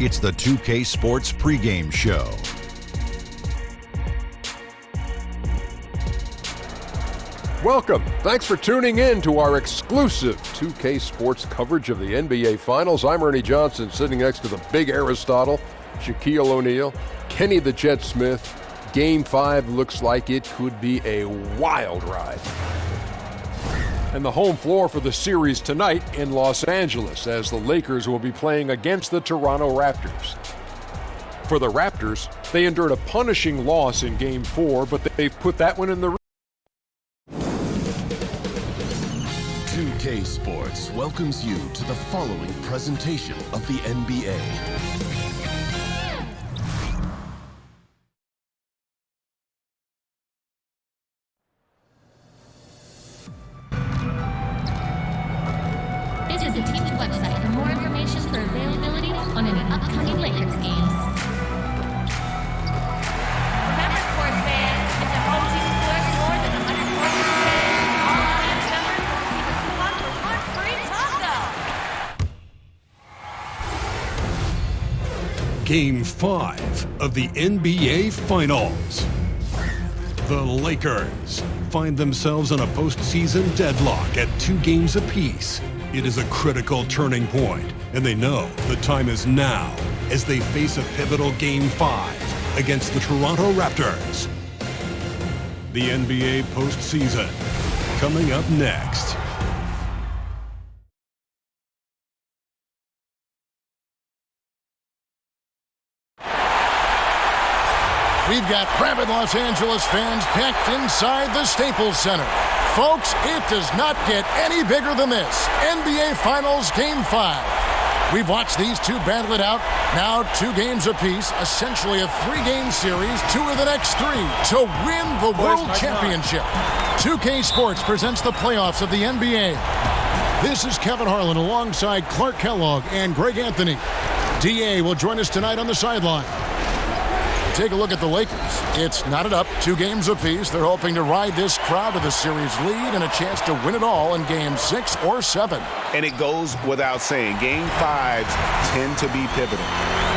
It's the 2K Sports pregame show. Welcome. Thanks for tuning in to our exclusive 2K Sports coverage of the NBA Finals. I'm Ernie Johnson, sitting next to the big Aristotle, Shaquille O'Neal, Kenny the Jet Smith. Game 5 looks like it could be a wild ride. And the home floor for the series tonight in Los Angeles, as the Lakers will be playing against the Toronto Raptors. For the Raptors, they endured a punishing loss in Game 4, but they've put that one in the 2K Sports welcomes you to the following presentation of the NBA. Visit the team's website for more information for availability on any upcoming Lakers games. Remember, sports fans, if the home team scores more than 140 fans, all audience members will receive a coupon for one free taco. Game 5 of the NBA Finals. The Lakers find themselves on a postseason deadlock at 2 games apiece. It is a critical turning point, and they know the time is now as they face a pivotal Game 5 against the Toronto Raptors. The NBA postseason coming up next. We've got rabid Los Angeles fans packed inside the Staples Center. Folks, it does not get any bigger than this. NBA Finals Game 5. We've watched these two battle it out. Now 2 games apiece, essentially a 3-game series, 2 of the next 3 to win the World Championship. 2K Sports presents the playoffs of the NBA. This is Kevin Harlan alongside Clark Kellogg and Greg Anthony. DA will join us tonight on the sideline. Take a look at the Lakers. It's knotted up, 2 games apiece. They're hoping to ride this crowd to the series lead and a chance to win it all in Game 6 or 7. And it goes without saying, Game 5s tend to be pivotal.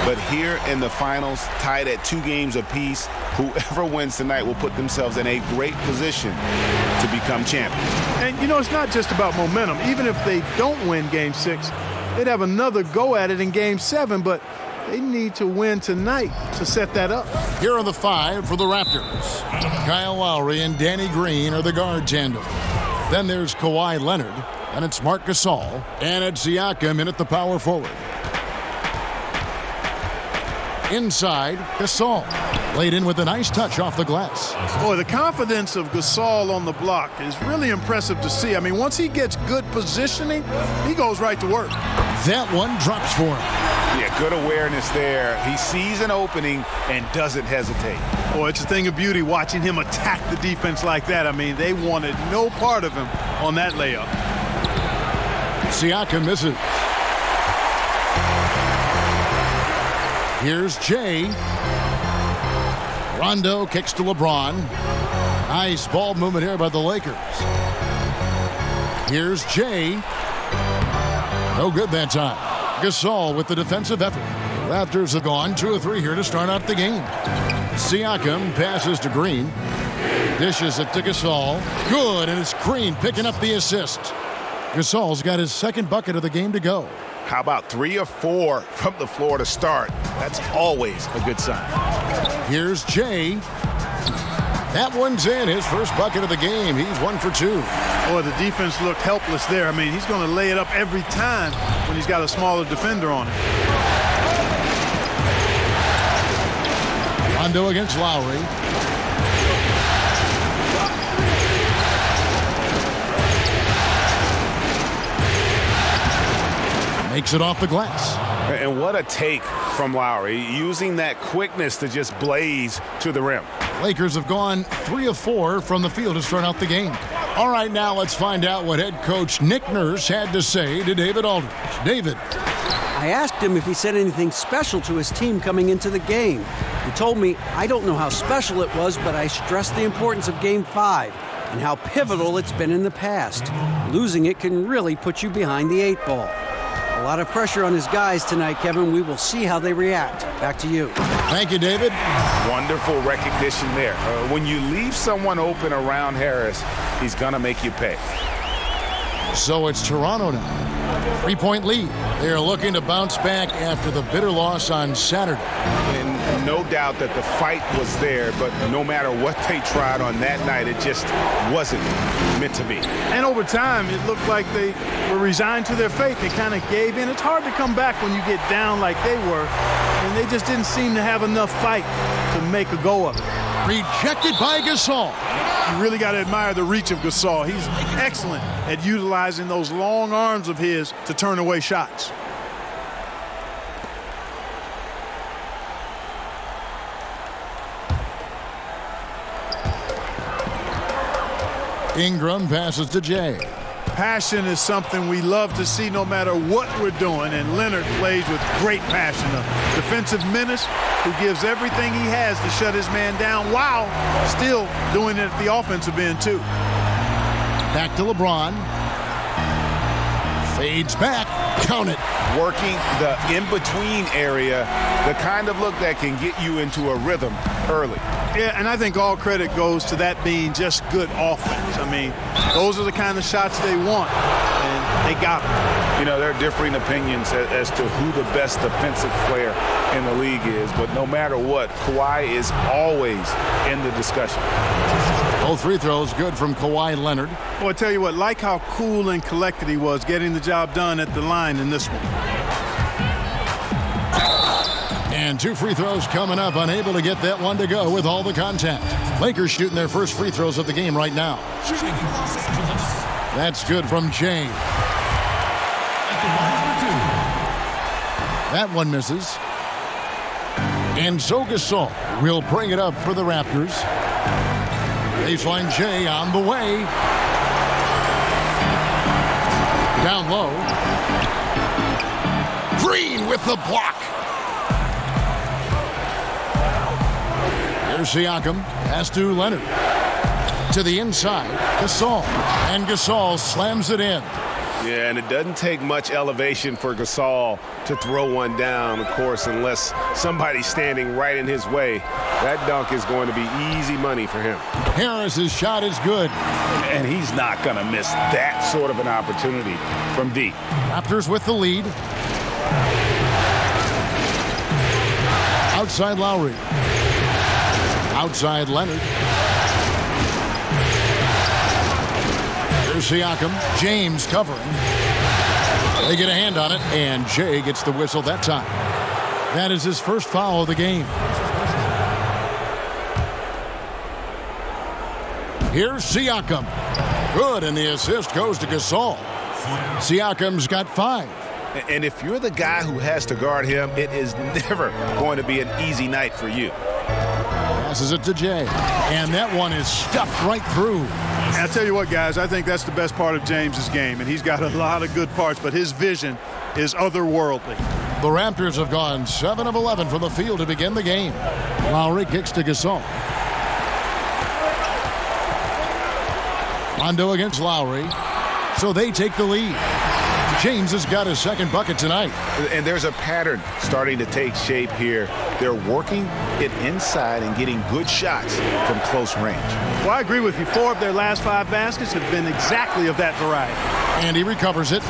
But here in the finals, tied at 2 games apiece, whoever wins tonight will put themselves in a great position to become champions. And, you know, it's not just about momentum. Even if they don't win Game 6, they'd have another go at it in Game 7, but they need to win tonight to set that up. Here are the 5 for the Raptors. Kyle Lowry and Danny Green are the guard tandem. Then there's Kawhi Leonard, and it's Marc Gasol, and it's Siakam in at the power forward. Inside, Gasol, laid in with a nice touch off the glass. Boy, the confidence of Gasol on the block is really impressive to see. I mean, once he gets good positioning, he goes right to work. That one drops for him. Yeah, good awareness there. He sees an opening and doesn't hesitate. Oh, it's a thing of beauty watching him attack the defense like that. I mean, they wanted no part of him on that layup. Siakam misses. Here's Jay. Rondo kicks to LeBron. Nice ball movement here by the Lakers. Here's Jay. No good that time. Gasol with the defensive effort. Raptors have gone 2 of 3 here to start out the game. Siakam passes to Green. Dishes it to Gasol. Good, and it's Green picking up the assist. Gasol's got his 2nd bucket of the game to go. How about 3 or 4 from the floor to start? That's always a good sign. Here's Jay. That one's in, his first bucket of the game. He's 1 for 2. Boy, the defense looked helpless there. I mean, he's going to lay it up every time when he's got a smaller defender on him. Rondo against Lowry. Makes it off the glass. And what a take from Lowry, using that quickness to just blaze to the rim. Lakers have gone 3 of 4 from the field to start out the game. All right, now let's find out what head coach Nick Nurse had to say to David Aldridge. David. I asked him if he said anything special to his team coming into the game. He told me, I don't know how special it was, but I stressed the importance of Game 5 and how pivotal it's been in the past. Losing it can really put you behind the 8 ball. A lot of pressure on his guys tonight, Kevin. We will see how they react. Back to you. Thank you, David. Wonderful recognition there. When you leave someone open around Harris, he's going to make you pay. So it's Toronto now. 3-point lead. They are looking to bounce back after the bitter loss on Saturday. And no doubt that the fight was there, but no matter what they tried on that night, it just wasn't meant to be. And over time, it looked like they were resigned to their fate. They kind of gave in. It's hard to come back when you get down like they were, and they just didn't seem to have enough fight to make a go of it. Rejected by Gasol. You really got to admire the reach of Gasol. He's excellent at utilizing those long arms of his to turn away shots. Ingram passes to Jay. Passion is something we love to see no matter what we're doing, and Leonard plays with great passion. A defensive menace who gives everything he has to shut his man down while still doing it at the offensive end too. Back to LeBron. Fades back. Count it. Working the in-between area, the kind of look that can get you into a rhythm early. Yeah, and I think all credit goes to that being just good offense. I mean, those are the kind of shots they want, and they got them. You know, there are differing opinions as to who the best defensive player in the league is, but no matter what, Kawhi is always in the discussion. Both free throws good from Kawhi Leonard. Well, I tell you what, like how cool and collected he was getting the job done at the line in this one. And 2 free throws coming up, unable to get that one to go with all the contact. Lakers shooting their first free throws of the game right now. That's good from Jay. That one misses. And so Gasol will bring it up for the Raptors. Baseline Jay on the way. Down low. Green with the block. Here's Siakam. Pass to Leonard. To the inside. Gasol. And Gasol slams it in. Yeah, and it doesn't take much elevation for Gasol to throw one down, of course, unless somebody's standing right in his way. That dunk is going to be easy money for him. Harris's shot is good. And he's not going to miss that sort of an opportunity from deep. Raptors with the lead. Outside Lowry. Outside Leonard. Here's Siakam. James covering. They get a hand on it, and Jay gets the whistle that time. That is his first foul of the game. Here's Siakam. Good, and the assist goes to Gasol. Siakam's got 5. And if you're the guy who has to guard him, it is never going to be an easy night for you. Passes it to Jay. And that one is stuffed right through. And I'll tell you what, guys, I think that's the best part of James's game. And he's got a lot of good parts, but his vision is otherworldly. The Raptors have gone 7 of 11 from the field to begin the game. Lowry kicks to Gasol. Rondo against Lowry. So they take the lead. James has got his second bucket tonight. And there's a pattern starting to take shape here. They're working it inside and getting good shots from close range. Well, I agree with you. 4 of their last 5 baskets have been exactly of that variety. And he recovers it.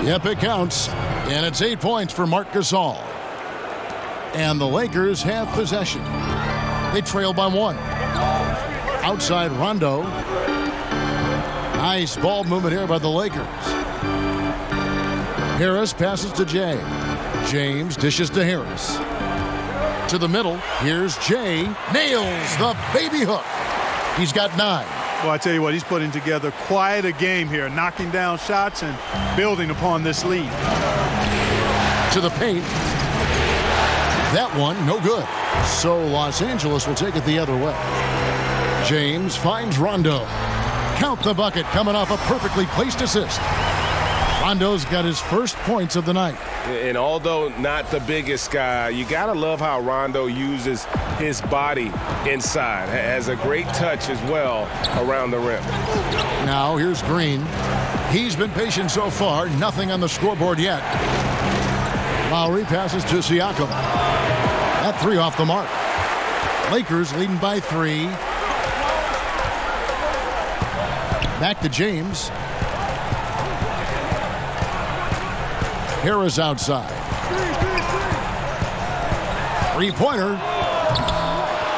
Yep, it counts. And it's 8 points for Marc Gasol. And the Lakers have possession. They trail by 1. Outside Rondo. Nice ball movement here by the Lakers. Harris passes to Jay. James dishes to Harris. To the middle. Here's Jay. Nails the baby hook. He's got 9. Well, I tell you what, he's putting together quite a game here, knocking down shots and building upon this lead. To the paint. That one, no good. So Los Angeles will take it the other way. James finds Rondo. Count the bucket coming off a perfectly placed assist. Rondo's got his first points of the night. And although not the biggest guy, you got to love how Rondo uses his body inside. Has a great touch as well around the rim. Now here's Green. He's been patient so far. Nothing on the scoreboard yet. Lowry passes to Siakam. That three off the mark. Lakers leading by 3. Back to James. Harris outside. Three-pointer.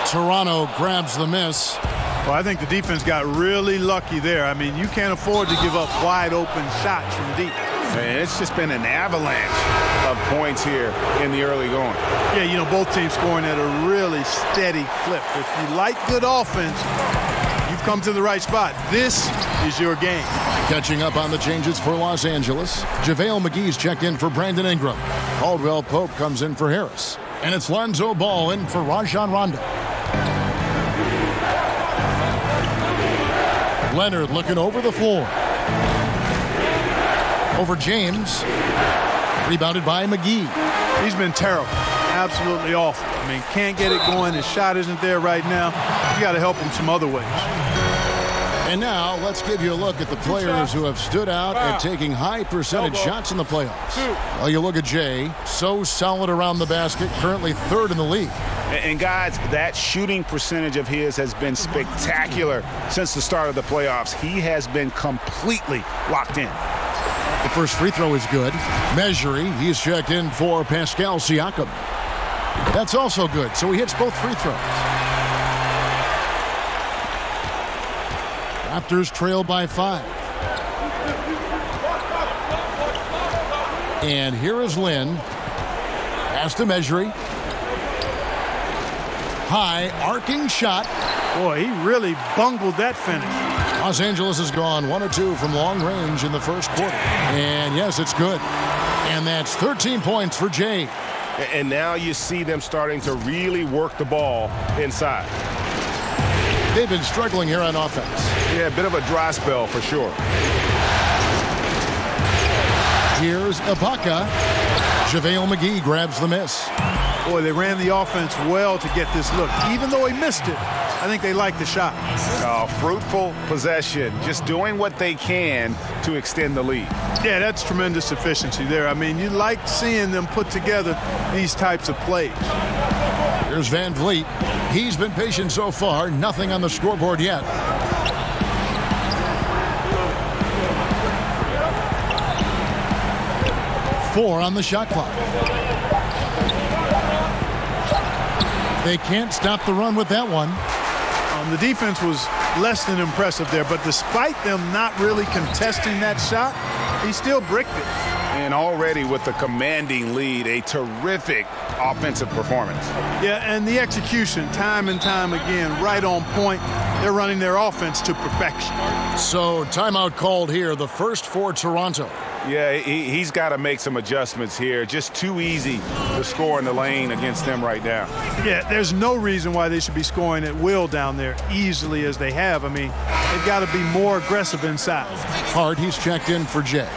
Toronto grabs the miss. Well, I think the defense got really lucky there. I mean, you can't afford to give up wide open shots from deep. Man, it's just been an avalanche of points here in the early going. Yeah, you know, both teams scoring at a really steady clip. If you like good offense, you've come to the right spot. This is your game. Catching up on the changes for Los Angeles. JaVale McGee's checked in for Brandon Ingram. Caldwell Pope comes in for Harris. And it's Lonzo Ball in for Rajon Rondo. Leonard looking over the floor. Over James. Rebounded by McGee. He's been terrible. Absolutely awful. I mean, can't get it going. His shot isn't there right now. You got to help him some other ways. And now let's give you a look at the players who have stood out at taking high percentage shots in the playoffs. Well, you look at Jay, so solid around the basket, currently 3rd in the league. And guys, that shooting percentage of his has been spectacular since the start of the playoffs. He has been completely locked in. The first free throw is good. Measuring, he's checked in for Pascal Siakam. That's also good, so he hits both free throws. Raptors trail by 5. And here is Lynn. Pass to Measuring. High arcing shot. Boy, he really bungled that finish. Los Angeles has gone 1 of 2 from long range in the first quarter. And yes, it's good. And that's 13 points for Jay. And now you see them starting to really work the ball inside. They've been struggling here on offense. Yeah, a bit of a dry spell for sure. Here's Ibaka. JaVale McGee grabs the miss. Boy, they ran the offense well to get this look. Even though he missed it, I think they liked the shot. Fruitful possession, just doing what they can to extend the lead. Yeah, that's tremendous efficiency there. I mean, you like seeing them put together these types of plays. Here's Van Vliet. He's been patient so far. Nothing on the scoreboard yet. Four on the shot clock. They can't stop the run with that one. The defense was less than impressive there, but despite them not really contesting that shot, he still bricked it. And already with the commanding lead, a terrific offensive performance. Yeah, and the execution, time and time again, right on point. They're running their offense to perfection. So, timeout called here, the first for Toronto. Yeah, he's got to make some adjustments here. Just too easy to score in the lane against them right now. Yeah, there's no reason why they should be scoring at will down there easily as they have. I mean, they've got to be more aggressive inside. Hart, he's checked in for Jay.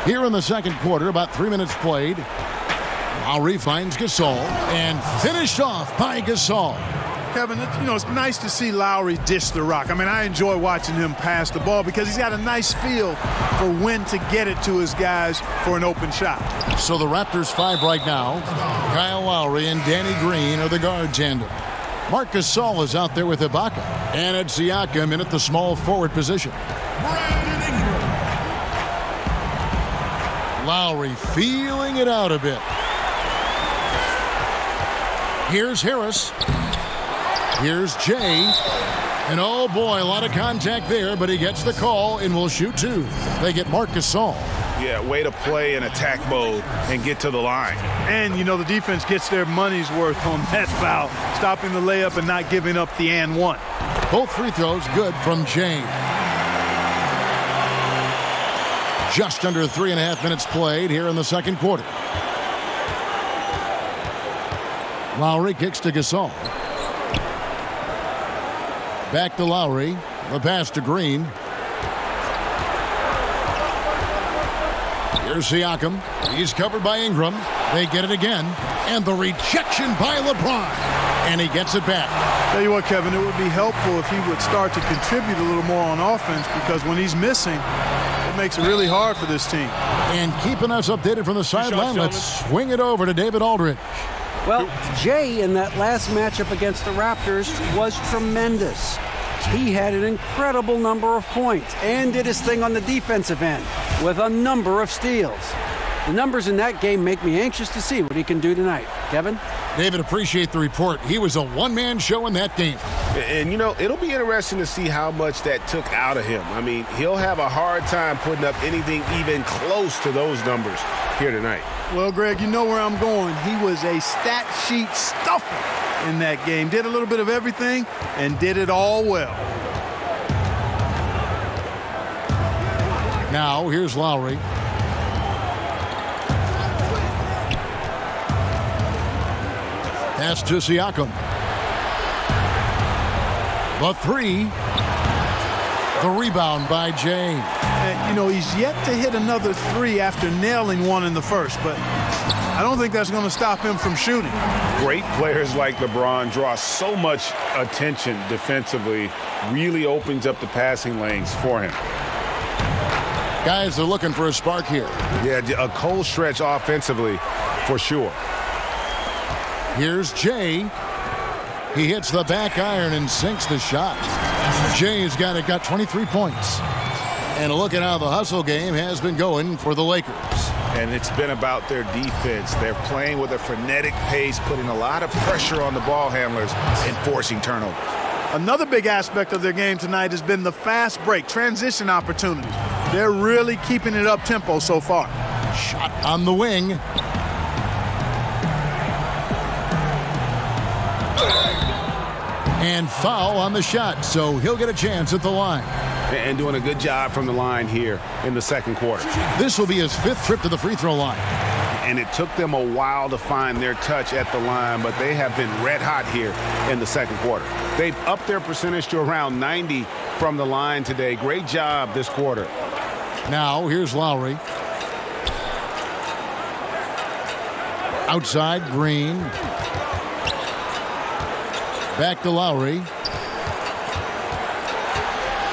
Here in the second quarter, about 3 minutes played. Lowry finds Gasol and finished off by Gasol. Kevin, it's nice to see Lowry dish the rock. I mean, I enjoy watching him pass the ball because he's got a nice feel for when to get it to his guys for an open shot. So the Raptors 5 right now. Kyle Lowry and Danny Green are the guard tandem. Marc Gasol is out there with Ibaka. And it's Siakam in at the small forward position. Lowry feeling it out a bit. Here's Harris. Here's Jay. And oh boy, a lot of contact there, but he gets the call and will shoot 2. They get Marc Gasol. Yeah, way to play in attack mode and get to the line. And, the defense gets their money's worth on that foul, stopping the layup and not giving up the and one. Both free throws good from Jay. Just under 3.5 minutes played here in the second quarter. Lowry kicks to Gasol. Back to Lowry. The pass to Green. Here's Siakam. He's covered by Ingram. They get it again. And the rejection by LeBron. And he gets it back. Tell you what, Kevin, it would be helpful if he would start to contribute a little more on offense, because when he's missing, it makes it really hard for this team. And keeping us updated from the sideline, let's swing it over to David Aldridge. Well, Jay in that last matchup against the Raptors was tremendous. He had an incredible number of points and did his thing on the defensive end with a number of steals. The numbers in that game make me anxious to see what he can do tonight. Kevin? David, appreciate the report. He was a one-man show in that game. And, you know, it'll be interesting to see how much that took out of him. I mean, he'll have a hard time putting up anything even close to those numbers here tonight. Well, Greg, you know where I'm going. He was a stat sheet stuffer in that game. Did a little bit of everything and did it all well. Now, here's Lowry. Pass to Siakam. The three. The rebound by Jay. And, you know, he's yet to hit another three after nailing one in the first, but I don't think that's going to stop him from shooting. Great players like LeBron draw so much attention defensively, really opens up the passing lanes for him. Guys are looking for a spark here. Yeah, a cold stretch offensively for sure. Here's Jay. He hits the back iron and sinks the shot. Jay's got 23 points. And look at how the hustle game has been going for the Lakers. And it's been about their defense. They're playing with a frenetic pace, putting a lot of pressure on the ball handlers and forcing turnovers. Another big aspect of their game tonight has been the fast break, transition opportunities. They're really keeping it up-tempo so far. Shot on the wing. And foul on the shot, so he'll get a chance at the line. And doing a good job from the line here in the second quarter. This will be his fifth trip to the free throw line. And it took them a while to find their touch at the line, but they have been red hot here in the second quarter. They've upped their percentage to around 90 from the line today. Great job this quarter. Now, here's Lowry. Outside, Green. Back to Lowry.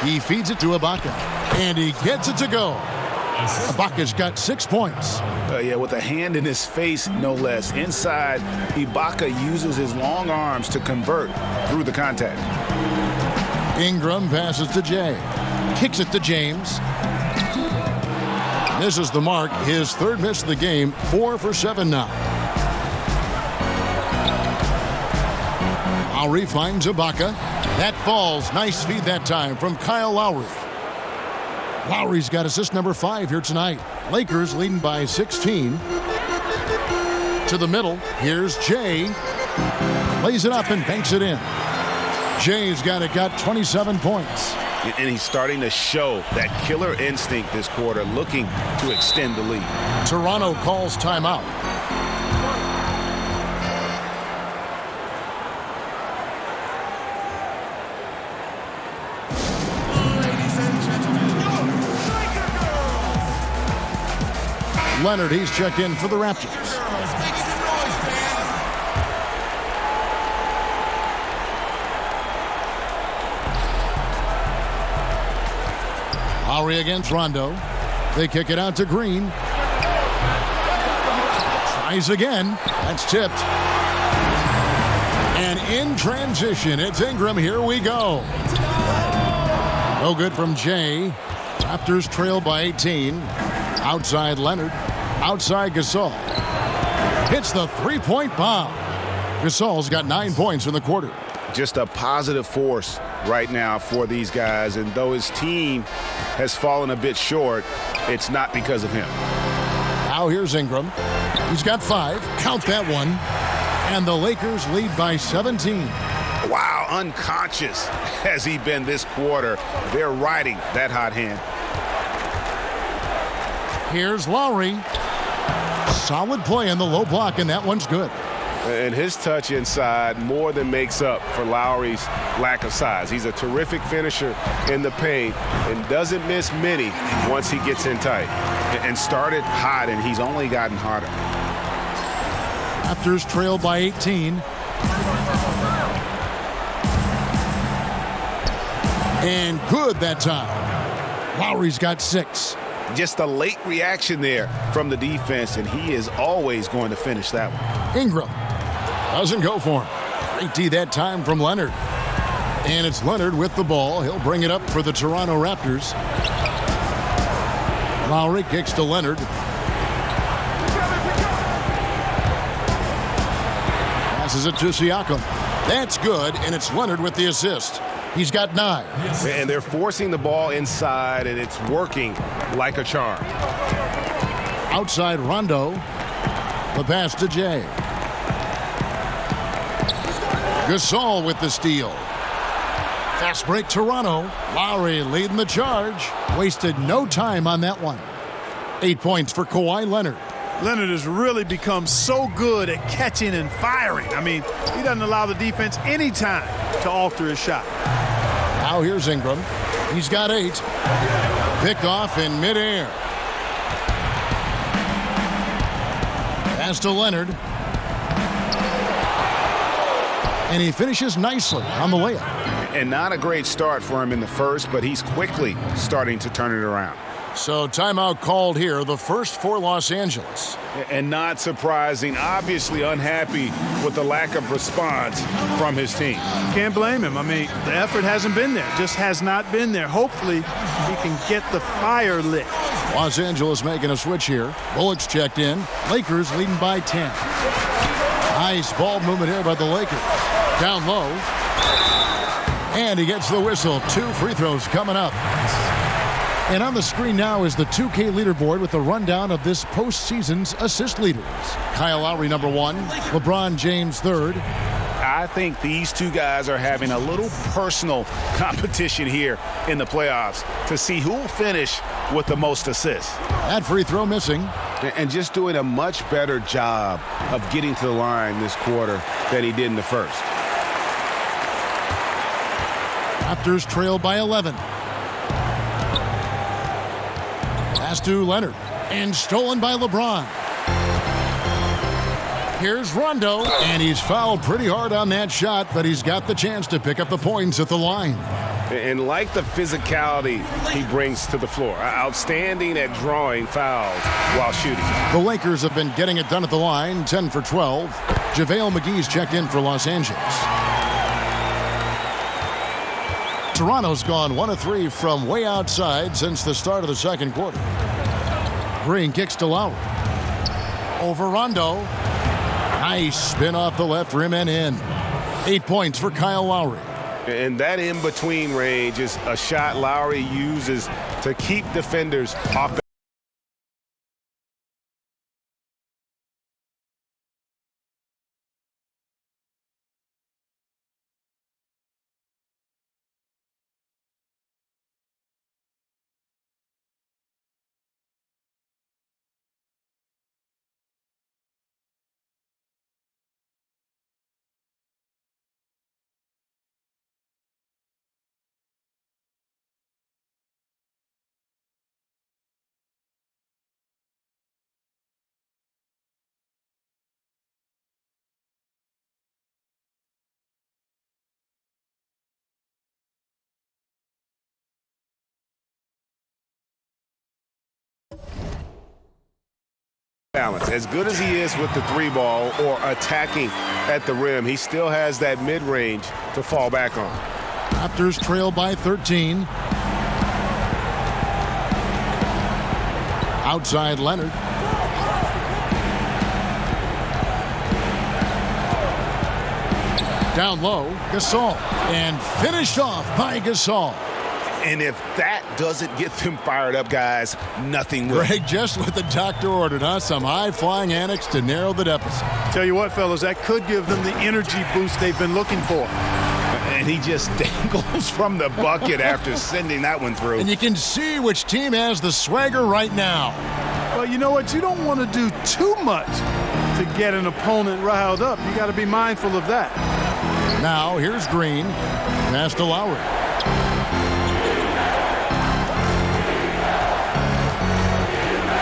He feeds it to Ibaka. And he gets it to go. Ibaka's got 6 points. Yeah, with a hand in his face, no less. Inside, Ibaka uses his long arms to convert through the contact. Ingram passes to Jay. Kicks it to James. Misses the mark. His third miss of the game. 4 for 7 now. Lowry finds Ibaka. That falls. Nice feed that time from Kyle Lowry. Lowry's got assist number 5 here tonight. Lakers leading by 16. To the middle. Here's Jay. Lays it up and banks it in. Jay's got 27 points. And he's starting to show that killer instinct this quarter, looking to extend the lead. Toronto calls timeout. Leonard, he's checked in for the Raptors. Lowry against Rondo. They kick it out to Green. Tries again. That's tipped. And in transition, it's Ingram. Here we go. No good from Jay. Raptors trail by 18. Outside Leonard. Outside Gasol. Hits the three-point bomb. Gasol's got 9 points in the quarter. Just a positive force right now for these guys. And though his team has fallen a bit short, it's not because of him. Now here's Ingram. He's got 5. Count that one. And the Lakers lead by 17. Wow, unconscious has he been this quarter. They're riding that hot hand. Here's Lowry. Solid play in the low block, and that one's good. And his touch inside more than makes up for Lowry's lack of size. He's a terrific finisher in the paint and doesn't miss many once he gets in tight. And started hot, and he's only gotten hotter. Raptors trail by 18. And good that time. Lowry's got 6. Just a late reaction there from the defense, and he is always going to finish that one. Ingram doesn't go for him. Great D that time from Leonard. And it's Leonard with the ball. He'll bring it up for the Toronto Raptors. Lowry kicks to Leonard. Passes it to Siakam. That's good, and it's Leonard with the assist. He's got 9. And they're forcing the ball inside, and it's working like a charm. Outside Rondo. The pass to Jay. Gasol with the steal. Fast break Toronto. Lowry leading the charge. Wasted no time on that one. 8 points for Kawhi Leonard. Leonard has really become so good at catching and firing. I mean, he doesn't allow the defense any time to alter his shot. Now here's Ingram. He's got 8. Pick off in midair. Pass to Leonard. And he finishes nicely on the layup. And not a great start for him in the first, but he's quickly starting to turn it around. So timeout called here, the first for Los Angeles. And not surprising, obviously unhappy with the lack of response from his team. Can't blame him. I mean, the effort hasn't been there. Just has not been there. Hopefully, he can get the fire lit. Los Angeles making a switch here. Bullock's checked in. Lakers leading by 10. Nice ball movement here by the Lakers. Down low. And he gets the whistle. 2 free throws coming up. And on the screen now is the 2K leaderboard with the rundown of this postseason's assist leaders. Kyle Lowry, number 1. LeBron James, 3rd. I think these two guys are having a little personal competition here in the playoffs to see who will finish with the most assists. That free throw missing. And just doing a much better job of getting to the line this quarter than he did in the first. Raptors trail by 11. Pass to Leonard. And stolen by LeBron. Here's Rondo. And he's fouled pretty hard on that shot, but he's got the chance to pick up the points at the line. And like the physicality he brings to the floor, outstanding at drawing fouls while shooting. The Lakers have been getting it done at the line, 10 for 12. JaVale McGee's checked in for Los Angeles. Toronto's gone 1 of 3 from way outside since the start of the second quarter. Green kicks to Lowry. Over Rondo. Nice spin off the left rim and in. 8 points for Kyle Lowry. And that in-between range is a shot Lowry uses to keep defenders off the balance. As good as he is with the 3-ball or attacking at the rim, he still has that mid-range to fall back on. Raptors trail by 13. Outside Leonard. Down low, Gasol. And finished off by Gasol. And if that doesn't get them fired up, guys, nothing will. Greg, just what the doctor ordered, huh? Some high-flying antics to narrow the deficit. Tell you what, fellas, that could give them the energy boost they've been looking for. And he just dangles from the bucket after sending that one through. And you can see which team has the swagger right now. Well, you know what? You don't want to do too much to get an opponent riled up. You got to be mindful of that. Now, here's Green. Pass to Lowry.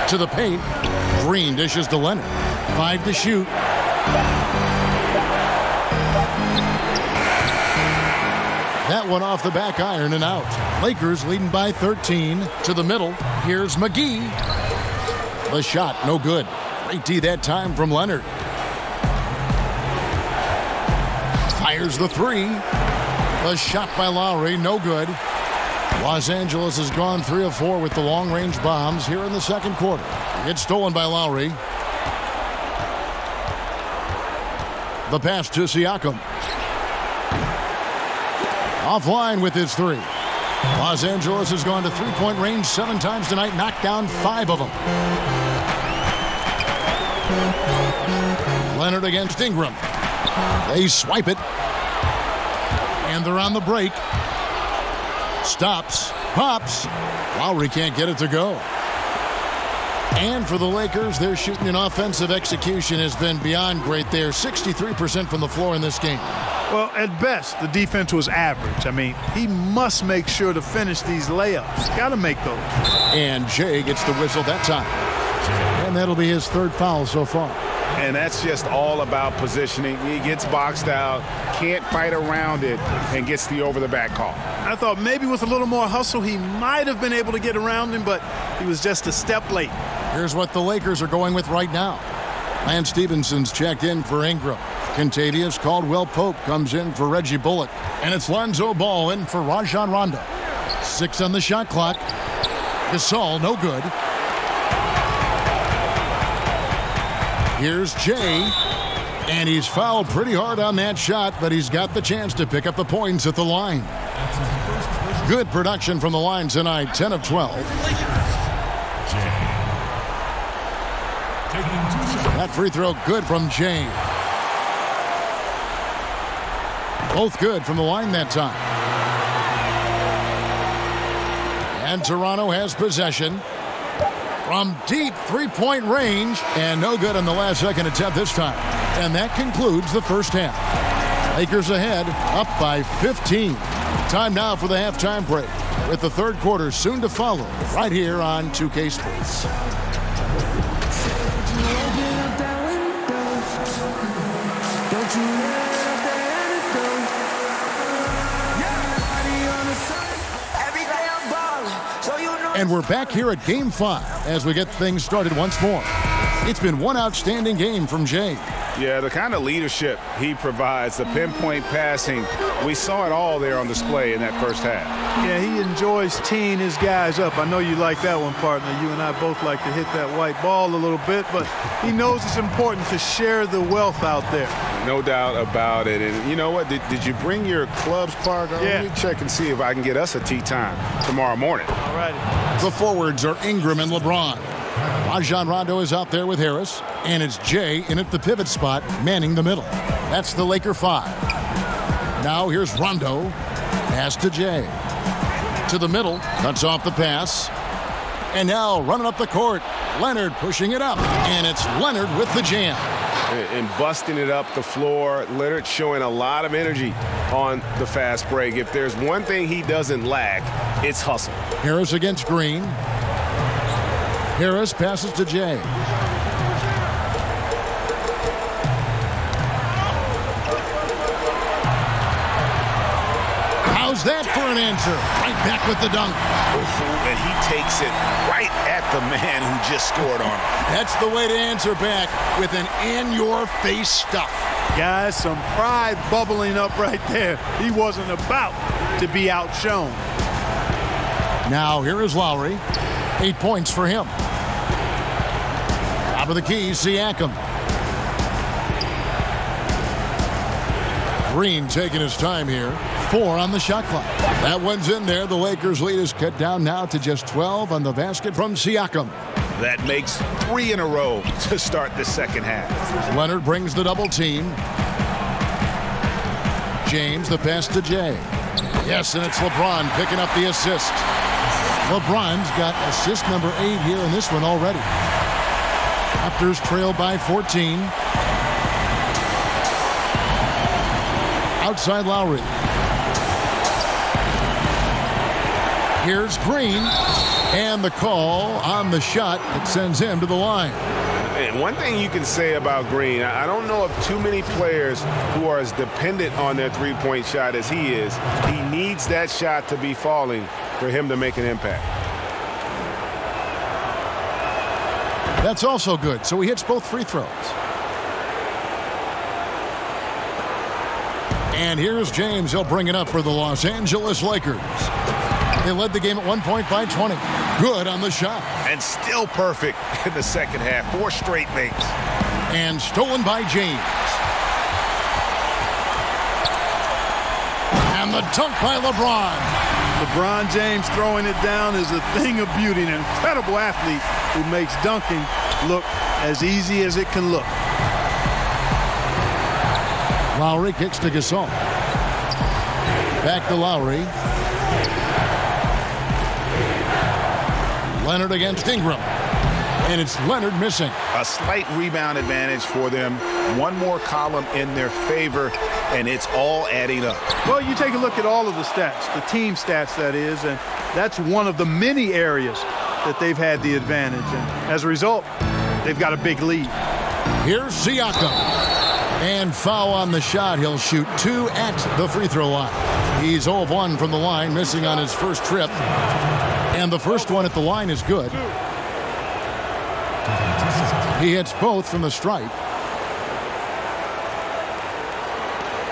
To the paint. Green dishes to Leonard. 5 to shoot. That that one off the back iron and out. Lakers leading by 13. To the middle. Here's McGee. The shot, no good. Great D that time from Leonard. Fires the three. The shot by Lowry, no good. Los Angeles has gone 3 of 4 with the long-range bombs here in the second quarter. It's stolen by Lowry. The pass to Siakam. Offline with his three. Los Angeles has gone to three-point range 7 times tonight, knocked down 5 of them. Leonard against Ingram. They swipe it. And they're on the break. Stops. Pops. Lowry can't get it to go. And for the Lakers, their shooting and offensive execution has been beyond great. They're 63% from the floor in this game. Well, at best, the defense was average. I mean, he must make sure to finish these layups. Got to make those. And Jay gets the whistle that time. And that'll be his 3rd foul so far. And that's just all about positioning. He gets boxed out, can't fight around it, and gets the over-the-back call. I thought maybe with a little more hustle, he might have been able to get around him, but he was just a step late. Here's what the Lakers are going with right now. Lance Stephenson's checked in for Ingram. Contavious Caldwell-Pope comes in for Reggie Bullock. And it's Lonzo Ball in for Rajon Rondo. 6 on the shot clock. Gasol, no good. Here's Jay. And he's fouled pretty hard on that shot, but he's got the chance to pick up the points at the line. Good production from the line tonight, 10 of 12. That free throw good from Jay. Both good from the line that time. And Toronto has possession from deep three-point range, and no good on the last second attempt this time. And that concludes the first half. Lakers ahead, up by 15. Time now for the halftime break, with the third quarter soon to follow, right here on 2K Sports. And we're back here at Game 5 as we get things started once more. It's been one outstanding game from Jay. Yeah, the kind of leadership he provides, the pinpoint passing, we saw it all there on display in that first half. Yeah, he enjoys teeing his guys up. I know you like that one, partner. You and I both like to hit that white ball a little bit, but he knows it's important to share the wealth out there. No doubt about it. And you know what? Did you bring your clubs, Clark? Yeah. Let me check and see if I can get us a tee time tomorrow morning. All righty. The forwards are Ingram and LeBron. Rajon Rondo is out there with Harris, and it's Jay in at the pivot spot, manning the middle. That's the Laker 5. Now here's Rondo. Pass to Jay. To the middle, cuts off the pass. And now running up the court, Leonard pushing it up, and it's Leonard with the jam. And busting it up the floor. Leonard showing a lot of energy on the fast break. If there's one thing he doesn't lack, it's hustle. Harris against Green. Harris passes to Jay. How's that for an answer? Right back with the dunk. And he takes it right at the man who just scored on him. That's the way to answer back, with an in-your-face stuff. Guys, some pride bubbling up right there. He wasn't about to be outshone. Now here is Lowry. 8 points for him. Top of the key, Siakam. Green taking his time here. 4 on the shot clock. That one's in there. The Lakers' lead is cut down now to just 12 on the basket from Siakam. That makes 3 in a row to start the second half. Leonard brings the double team. James, the pass to Jay. Yes, and it's LeBron picking up the assist. LeBron's got assist number 8 here in this one already. Raptors trail by 14. Outside Lowry. Here's Green. And the call on the shot that sends him to the line. And one thing you can say about Green, I don't know of too many players who are as dependent on their three-point shot as he is. He needs that shot to be falling for him to make an impact. That's also good, so he hits both free throws. And here's James. He'll bring it up for the Los Angeles Lakers. They led the game at 1 point by 20. Good on the shot. And still perfect in the second half. 4 straight makes. And stolen by James. And the dunk by LeBron. LeBron James throwing it down is a thing of beauty. An incredible athlete who makes dunking look as easy as it can look. Lowry kicks to Gasol. Back to Lowry. Leonard against Ingram. And it's Leonard missing. A slight rebound advantage for them. One more column in their favor, and it's all adding up. Well, you take a look at all of the stats, the team stats that is, and that's one of the many areas that they've had the advantage. And as a result, they've got a big lead. Here's Siakam. And foul on the shot. He'll shoot 2 at the free throw line. He's 0 of 1 from the line, missing on his first trip. And the first one at the line is good. He hits both from the stripe.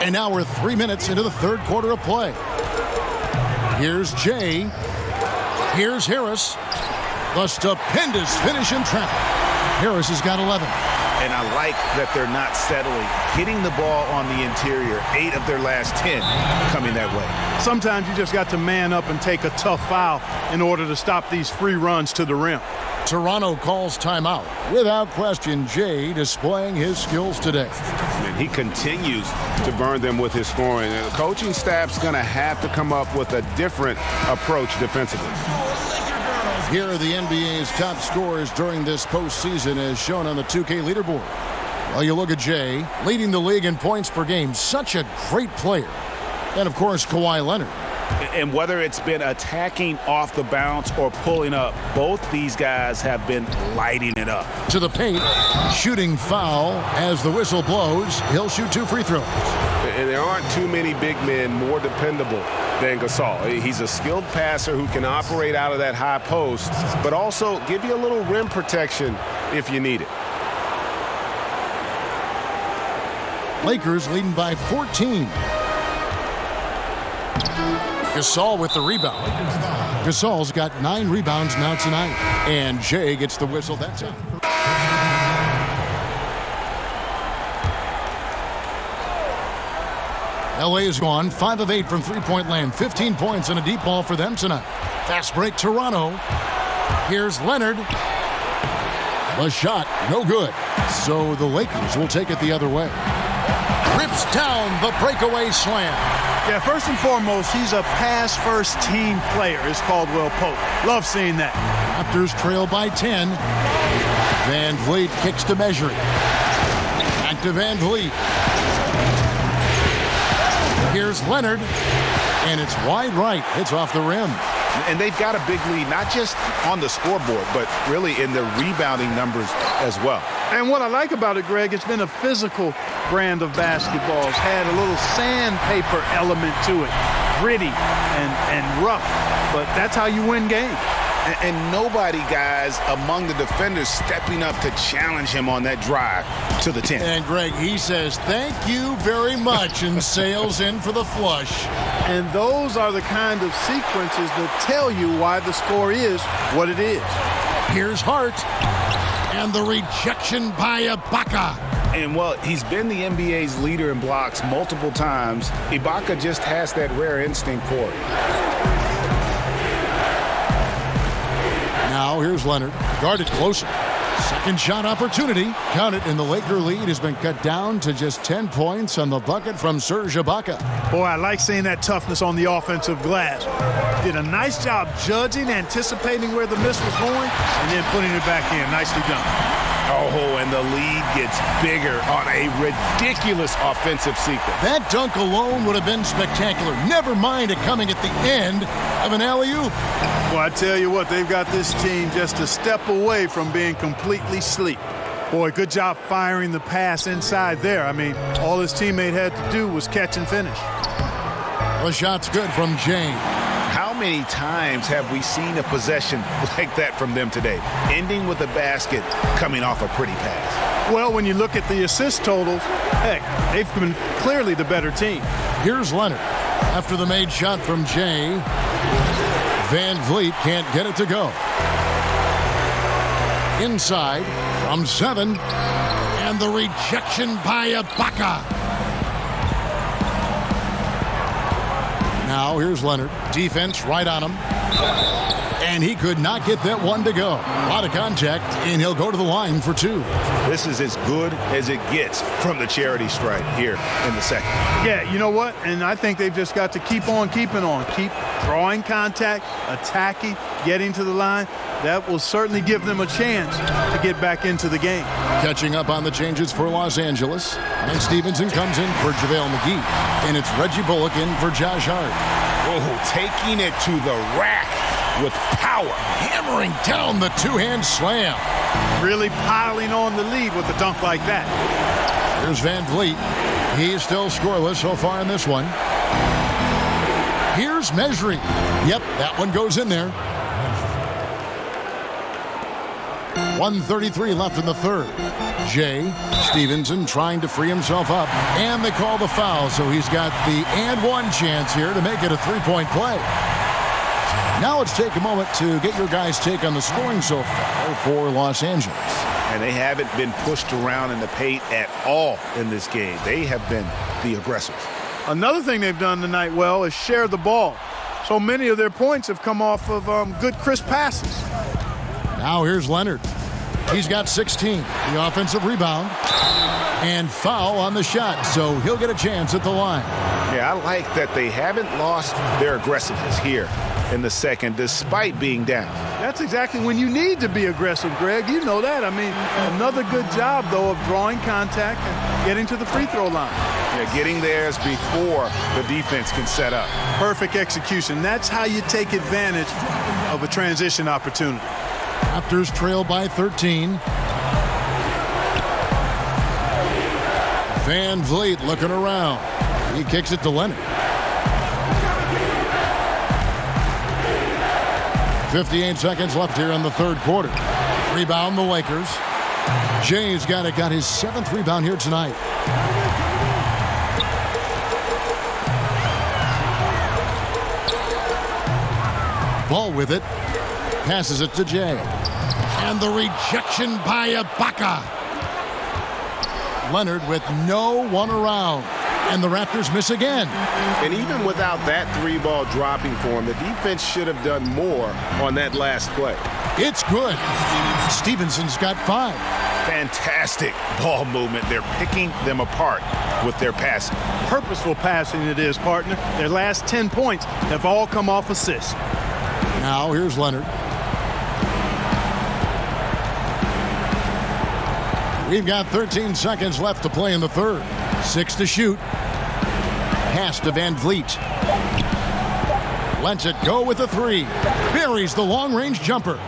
And now we're 3 minutes into the third quarter of play. Here's Jay. Here's Harris. The stupendous finish in traffic. Harris has got 11. And I like that they're not settling. Hitting the ball on the interior, 8 of their last 10 coming that way. Sometimes you just got to man up and take a tough foul in order to stop these free runs to the rim. Toronto calls timeout. Without question, Jay displaying his skills today. And he continues to burn them with his scoring. And the coaching staff's going to have to come up with a different approach defensively. Here are the NBA's top scorers during this postseason as shown on the 2K leaderboard. Well, you look at Jay, leading the league in points per game. Such a great player. And, of course, Kawhi Leonard. And whether it's been attacking off the bounce or pulling up, both these guys have been lighting it up. To the paint, shooting foul as the whistle blows. He'll shoot 2 free throws. And there aren't too many big men more dependable than Gasol. He's a skilled passer who can operate out of that high post, but also give you a little rim protection if you need it. Lakers leading by 14. Gasol with the rebound. Gasol's got 9 rebounds now tonight. And Jay gets the whistle. That's it. LA is gone 5 of 8 from three-point land. 15 points and a deep ball for them tonight. Fast break Toronto. Here's Leonard. The shot, no good. So the Lakers will take it the other way. Rips down the breakaway slam. Yeah, first and foremost, he's a pass-first team player. It's Caldwell Pope. Love seeing that. Raptors trail by 10. Van Vliet kicks to measure it. Back to Van Vliet. Here's Leonard, and it's wide right. It's off the rim. And they've got a big lead, not just on the scoreboard, but really in the rebounding numbers as well. And what I like about it, Greg, it's been a physical brand of basketball. It's had a little sandpaper element to it. Gritty and rough, but that's how you win games. And nobody, guys, among the defenders stepping up to challenge him on that drive to the 10. And, Greg, he says, thank you very much, and sails in for the flush. And those are the kind of sequences that tell you why the score is what it is. Here's Hart. And the rejection by Ibaka. And, well, he's been the NBA's leader in blocks multiple times. Ibaka just has that rare instinct for it. Now here's Leonard, guarded closer. Second shot opportunity. Count it, and the Laker lead has been cut down to just 10 points on the bucket from Serge Ibaka. Boy, I like seeing that toughness on the offensive glass. Did a nice job judging, anticipating where the miss was going, and then putting it back in. Nicely done. Oh, and the lead gets bigger on a ridiculous offensive sequence. That dunk alone would have been spectacular. Never mind it coming at the end of an alley-oop. Well, I tell you what, they've got this team just a step away from being completely asleep. Boy, good job firing the pass inside there. I mean, all his teammate had to do was catch and finish. The shot's good from Jay. How many times have we seen a possession like that from them today? Ending with a basket, coming off a pretty pass. Well, when you look at the assist totals, heck, they've been clearly the better team. Here's Leonard. After the made shot from Jay, Van Vliet can't get it to go. Inside from 7, and the rejection by Ibaka. Now here's Leonard. Defense right on him. And he could not get that one to go. A lot of contact, and he'll go to the line for 2. This is as good as it gets from the charity stripe here in the second. Yeah, you know what? And I think they've just got to keep on keeping on. Keep drawing contact, attacking, getting to the line. That will certainly give them a chance to get back into the game. Catching up on the changes for Los Angeles. And Stevenson comes in for JaVale McGee. And it's Reggie Bullock in for Josh Hart. Oh, taking it to the rack with power. Hammering down the two-hand slam. Really piling on the lead with a dunk like that. Here's Van Vliet. He's still scoreless so far in this one. Here's Mesri. Yep, that one goes in there. 1:33 left in the third. Jay Stevenson trying to free himself up. And they call the foul, so he's got the and one chance here to make it a three-point play. Now let's take a moment to get your guys' take on the scoring so far for Los Angeles. And they haven't been pushed around in the paint at all in this game. They have been the aggressors. Another thing they've done tonight well is share the ball. So many of their points have come off of good, crisp passes. Now here's Leonard. He's got 16. The offensive rebound. And foul on the shot, so he'll get a chance at the line. Yeah, I like that they haven't lost their aggressiveness here in the second, despite being down. That's exactly when you need to be aggressive, Greg. You know that. I mean, another good job, though, of drawing contact and getting to the free throw line. Yeah, getting theirs before the defense can set up. Perfect execution. That's how you take advantage of a transition opportunity. Raptors trail by 13. Van Vliet looking around. He kicks it to Leonard. 58 seconds left here in the third quarter. Rebound the Lakers. Jay's got his 7th rebound here tonight. Ball with it. Passes it to Jay. And the rejection by Ibaka. Leonard with no one around. And the Raptors miss again. And even without that 3-ball dropping for him, the defense should have done more on that last play. It's good. Stevenson's got 5. Fantastic ball movement. They're picking them apart with their passing. Purposeful passing it is, partner. Their last 10 points have all come off assists. Now here's Leonard. We've got 13 seconds left to play in the third. 6 to shoot. Pass to Van Vliet. Lets it go with a 3. Buries the long-range jumper.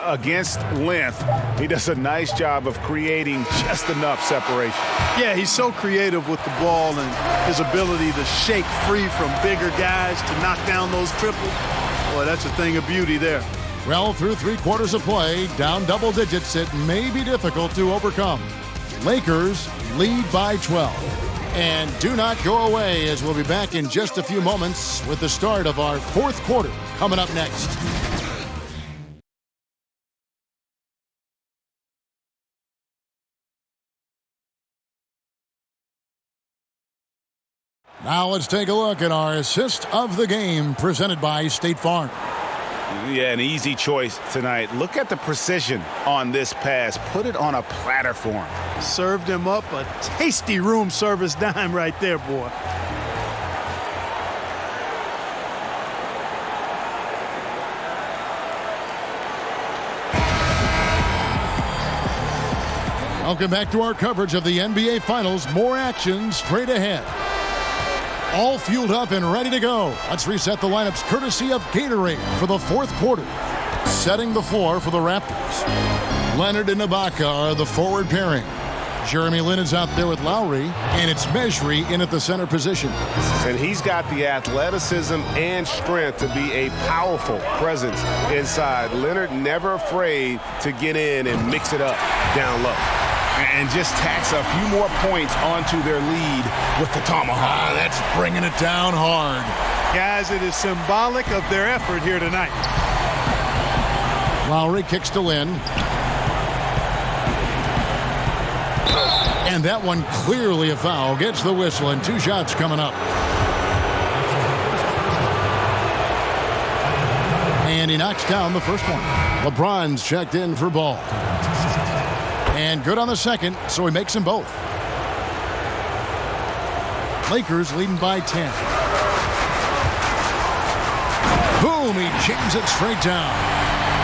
Against length, he does a nice job of creating just enough separation. Yeah, he's so creative with the ball and his ability to shake free from bigger guys to knock down those triples. Boy, that's a thing of beauty there. Well, through 3 quarters of play, down double digits, it may be difficult to overcome. Lakers lead by 12. And do not go away, as we'll be back in just a few moments with the start of our 4th quarter coming up next. Now let's take a look at our assist of the game presented by State Farm. Yeah, an easy choice tonight. Look at the precision on this pass. Put it on a platter for him. Served him up a tasty room service dime right there, boy. Welcome back to our coverage of the NBA Finals. More action straight ahead. All fueled up and ready to go. Let's reset the lineups courtesy of Gatorade for the 4th quarter. Setting the floor for the Raptors. Leonard and Ibaka are the forward pairing. Jeremy Lin is out there with Lowry, and it's Mejri in at the center position. And he's got the athleticism and strength to be a powerful presence inside. Leonard never afraid to get in and mix it up down low. And just tacks a few more points onto their lead with the tomahawk. That's bringing it down hard. Guys, it is symbolic of their effort here tonight. Lowry kicks to Lin. And that one clearly a foul. Gets the whistle, and 2 shots coming up. And he knocks down the first one. LeBron's checked in for ball. And good on the second, so he makes them both. Lakers leading by 10. Boom, he jams it straight down.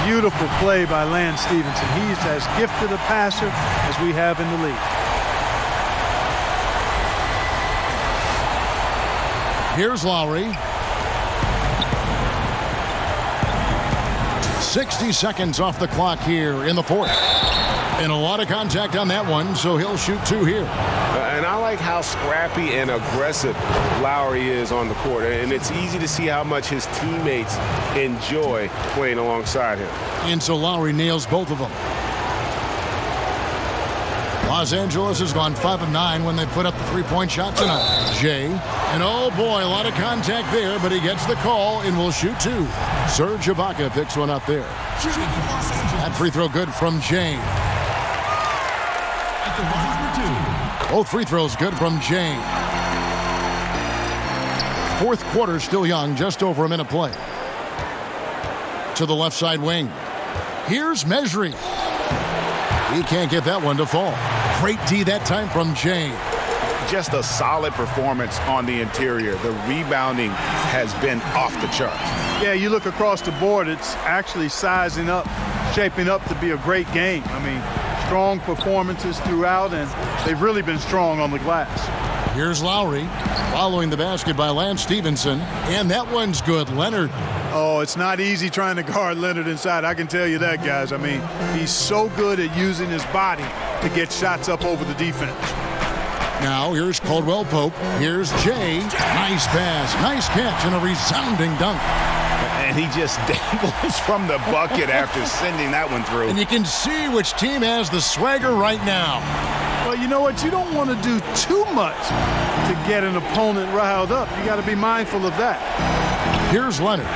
Beautiful play by Lance Stevenson. He's as gifted a passer as we have in the league. Here's Lowry. 60 seconds off the clock here in the fourth. And a lot of contact on that one, so he'll shoot 2 here. And I like how scrappy and aggressive Lowry is on the court. And it's easy to see how much his teammates enjoy playing alongside him. And so Lowry nails both of them. Los Angeles has gone 5 of 9 when they put up the 3-point shot tonight. Jay, and oh boy, a lot of contact there, but he gets the call and will shoot 2. Serge Ibaka picks one up there. That free throw good from Jay. Both free throws good from Jay. Fourth quarter still young, just over a minute play. To the left side wing. Here's Mejri. He can't get that one to fall. Great D that time from Jay. Just a solid performance on the interior. The rebounding has been off the charts. Yeah, you look across the board, it's actually sizing up, shaping up to be a great game. I mean, strong performances throughout, and they've really been strong on the glass. Here's Lowry, following the basket by Lance Stevenson, and that one's good. Leonard. Oh, it's not easy trying to guard Leonard inside. I can tell you that, guys. I mean, he's so good at using his body to get shots up over the defense. Now, here's Caldwell Pope. Here's Jay. Nice pass, nice catch, and a resounding dunk. And he just dangles from the bucket after sending that one through. And you can see which team has the swagger right now. Well, you know what? You don't want to do too much to get an opponent riled up. You got to be mindful of that. Here's Leonard.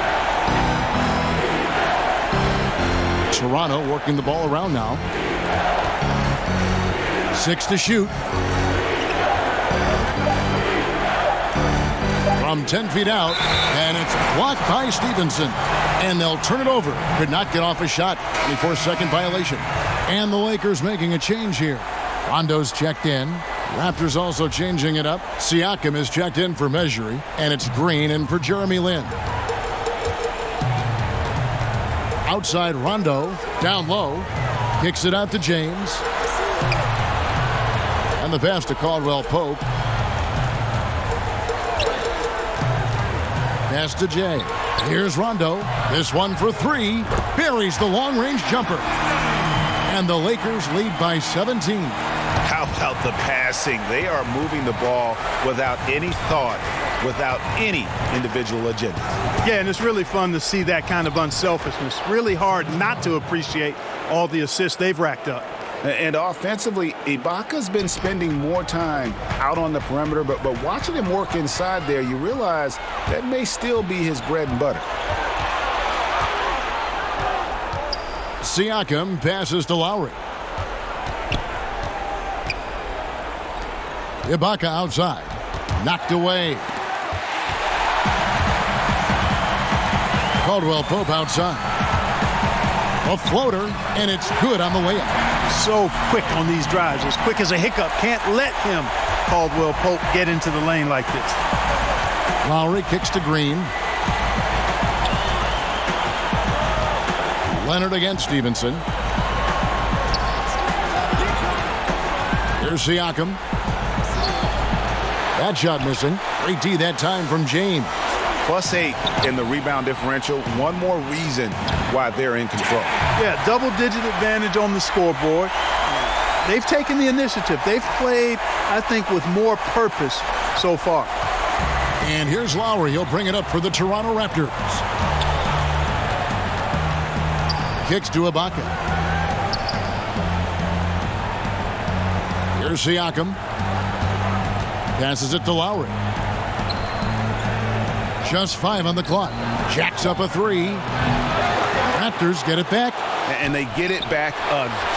Toronto working the ball around now. 6 to shoot. From 10 feet out, and it's blocked by Stevenson. And they'll turn it over. Could not get off a shot before second violation. And the Lakers making a change here. Rondo's checked in. Raptors also changing it up. Siakam is checked in for Mejri, and it's Green in for Jeremy Lin. Outside Rondo, down low, kicks it out to James. And the pass to Caldwell Pope. Pass to Jay. Here's Rondo. This one for 3. Buries the long-range jumper. And the Lakers lead by 17. How about the passing? They are moving the ball without any thought, without any individual agenda. Yeah, and it's really fun to see that kind of unselfishness. Really hard not to appreciate all the assists they've racked up. And offensively, Ibaka's been spending more time out on the perimeter, but watching him work inside there, you realize that may still be his bread and butter. Siakam passes to Lowry. Ibaka outside. Knocked away. Caldwell Pope outside. A floater, and it's good on the way up. So quick on these drives, as quick as a hiccup. Can't let him, Caldwell Pope, get into the lane like this. Lowry kicks to Green. Leonard against Stevenson. Here's Siakam. That shot missing. Great D that time from James. +8 in the rebound differential. One more reason why they're in control. Yeah, double-digit advantage on the scoreboard. They've taken the initiative. They've played, I think, with more purpose so far. And here's Lowry. He'll bring it up for the Toronto Raptors. Kicks to Ibaka. Here's Siakam. Passes it to Lowry. Just 5 on the clock. Jacks up a 3. Raptors get it back. And they get it back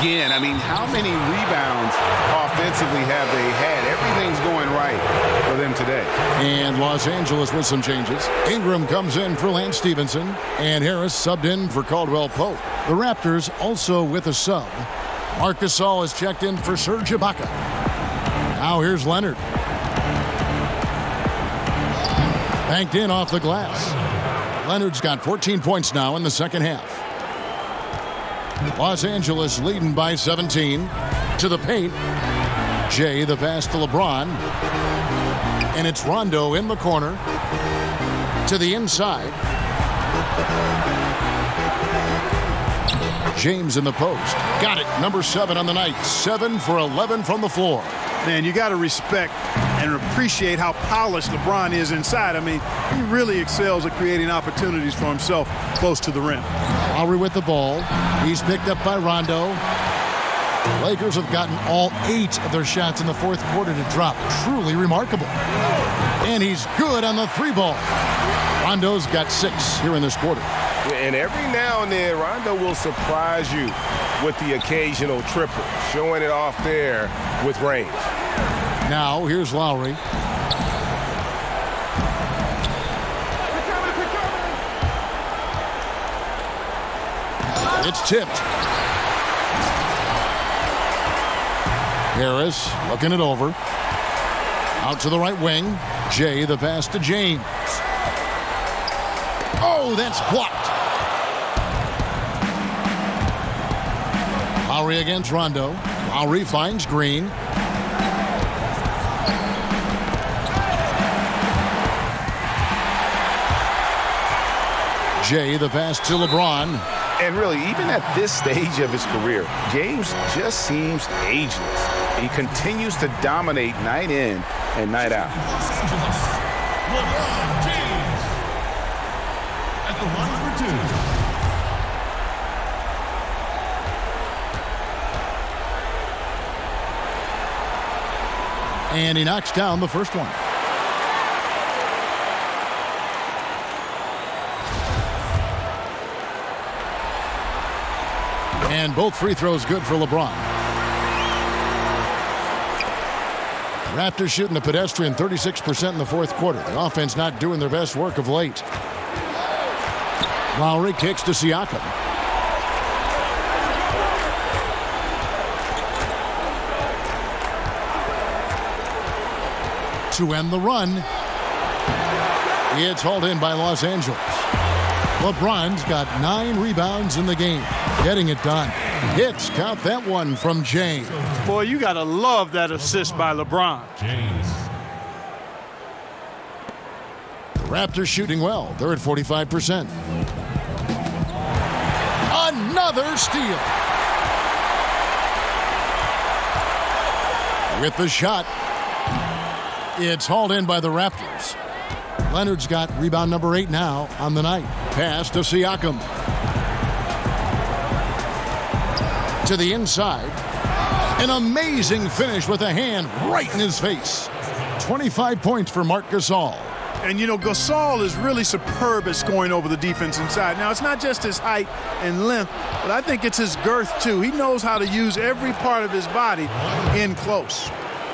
again. I mean, how many rebounds offensively have they had? Everything's going right for them today. And Los Angeles with some changes. Ingram comes in for Lance Stevenson. And Harris subbed in for Caldwell Pope. The Raptors also with a sub. Marc Gasol is checked in for Serge Ibaka. Now here's Leonard. Banked in off the glass. Leonard's got 14 points now in the second half. Los Angeles leading by 17. To the paint. Jay the pass to LeBron. And it's Rondo in the corner. To the inside. James in the post. Got it. Number 7 on the night. 7 for 11 from the floor. Man, you got to respect and appreciate how polished LeBron is inside. I mean, he really excels at creating opportunities for himself close to the rim. Lowry with the ball. He's picked up by Rondo. Lakers have gotten all 8 of their shots in the fourth quarter to drop. Truly remarkable. And he's good on the 3-ball. Rondo's got 6 here in this quarter. And every now and then, Rondo will surprise you with the occasional triple, showing it off there with range. Now, here's Lowry. It's tipped. Harris looking it over. Out to the right wing. Jay the pass to James. Oh, that's blocked. Lowry against Rondo. Lowry finds Green. Jay the pass to LeBron. And really, even at this stage of his career, James just seems ageless. He continues to dominate night in and night out. LeBron James at the line for 2. And he knocks down the first one. And both free throws good for LeBron. Raptors shooting the pedestrian 36% in the fourth quarter. The offense not doing their best work of late. Lowry kicks to Siakam. To end the run. It's hauled in by Los Angeles. LeBron's got 9 rebounds in the game. Getting it done. Hits, count that one from James. Boy, you got to love that assist by LeBron. James. The Raptors shooting well. They're at 45%. Another steal. With the shot. It's hauled in by the Raptors. Leonard's got rebound number 8 now on the night. Pass to Siakam. To the inside. An amazing finish with a hand right in his face. 25 points for Marc Gasol. And, you know, Gasol is really superb at scoring over the defense inside. Now, it's not just his height and length, but I think it's his girth, too. He knows how to use every part of his body in close.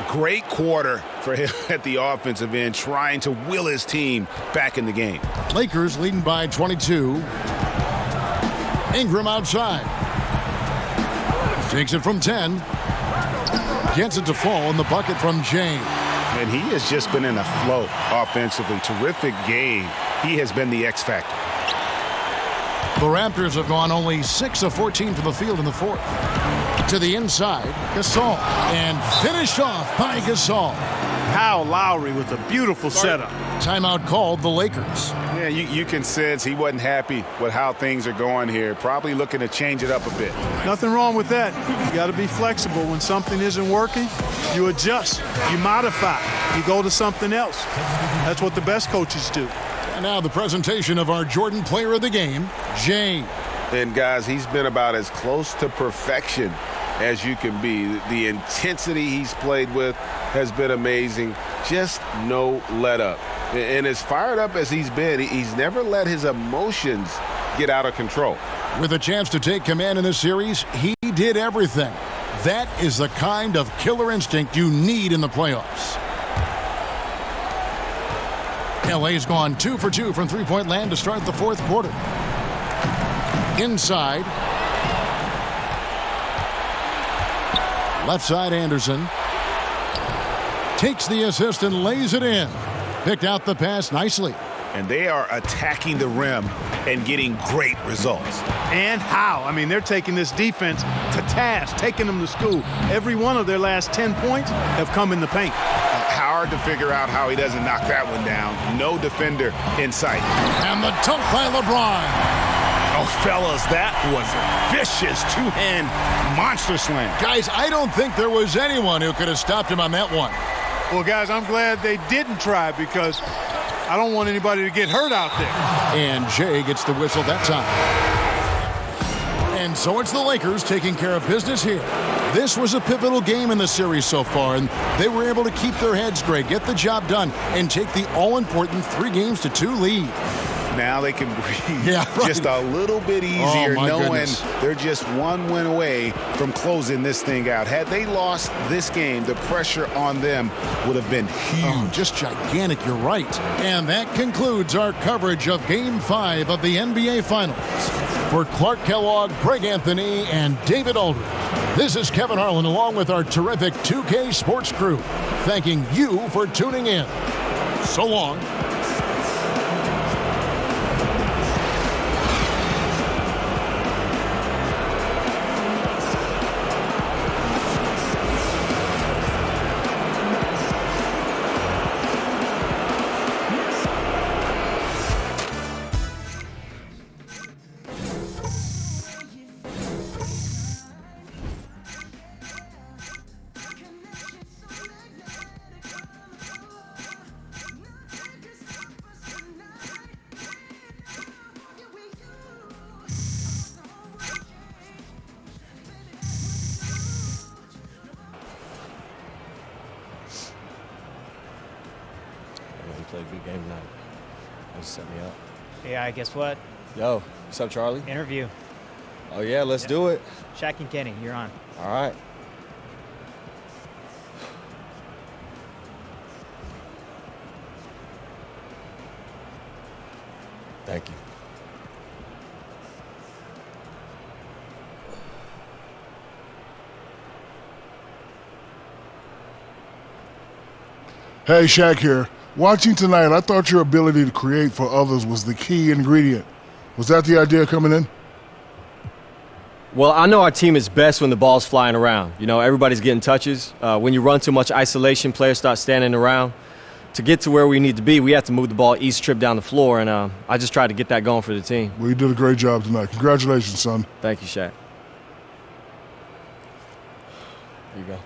Great quarter for him at the offensive end, trying to will his team back in the game. Lakers leading by 22. Ingram outside. Takes it from 10. Gets it to fall in the bucket from James. And he has just been in a flow offensively. Terrific game. He has been the X factor. The Raptors have gone only 6 of 14 from the field in the fourth. To the inside, Gasol. And finished off by Gasol. Kyle Lowry with a beautiful setup. Timeout called the Lakers. Yeah, you can sense he wasn't happy with how things are going here. Probably looking to change it up a bit. Nothing wrong with that. You got to be flexible. When something isn't working, you adjust, you modify, you go to something else. That's what the best coaches do. And now the presentation of our Jordan Player of the Game, Jay. And guys, he's been about as close to perfection as you can be. The intensity he's played with has been amazing. Just no let up. And as fired up as he's been, he's never let his emotions get out of control. With a chance to take command in this series, he did everything. That is the kind of killer instinct you need in the playoffs. LA's gone 2 for 2 from three-point land to start the fourth quarter. Inside. Left side, Anderson. Takes the assist and lays it in. Picked out the pass nicely. And they are attacking the rim and getting great results. And how? I mean, they're taking this defense to task, taking them to school. Every one of their last 10 points have come in the paint. Hard to figure out how he doesn't knock that one down. No defender in sight. And the dunk by LeBron. Oh, fellas, that was a vicious two-hand monster slam. Guys, I don't think there was anyone who could have stopped him on that one. Well, guys, I'm glad they didn't try because I don't want anybody to get hurt out there. And Jay gets the whistle that time. And so it's the Lakers taking care of business here. This was a pivotal game in the series so far, and they were able to keep their heads straight, get the job done, and take the all-important 3-2 lead. Now they can breathe just a little bit easier, knowing they're just one win away from closing this thing out. Had they lost this game, the pressure on them would have been huge. Oh, just gigantic, you're right. And that concludes our coverage of Game 5 of the NBA Finals. For Clark Kellogg, Greg Anthony, and David Aldridge, this is Kevin Harlan along with our terrific 2K Sports crew, thanking you for tuning in. So long. Played a good game tonight. Just set me up. Yeah, guess what? Yo, what's up, Charlie? Interview. Oh, yeah, let's do it. Shaq and Kenny, you're on. All right. Thank you. Hey, Shaq here. Watching tonight, I thought your ability to create for others was the key ingredient. Was that the idea coming in? Well, I know our team is best when the ball's flying around. You know, everybody's getting touches. When you run too much isolation, players start standing around. To get to where we need to be, we have to move the ball each trip down the floor, and I just tried to get that going for the team. Well, you did a great job tonight. Congratulations, son. Thank you, Shaq. Here you go.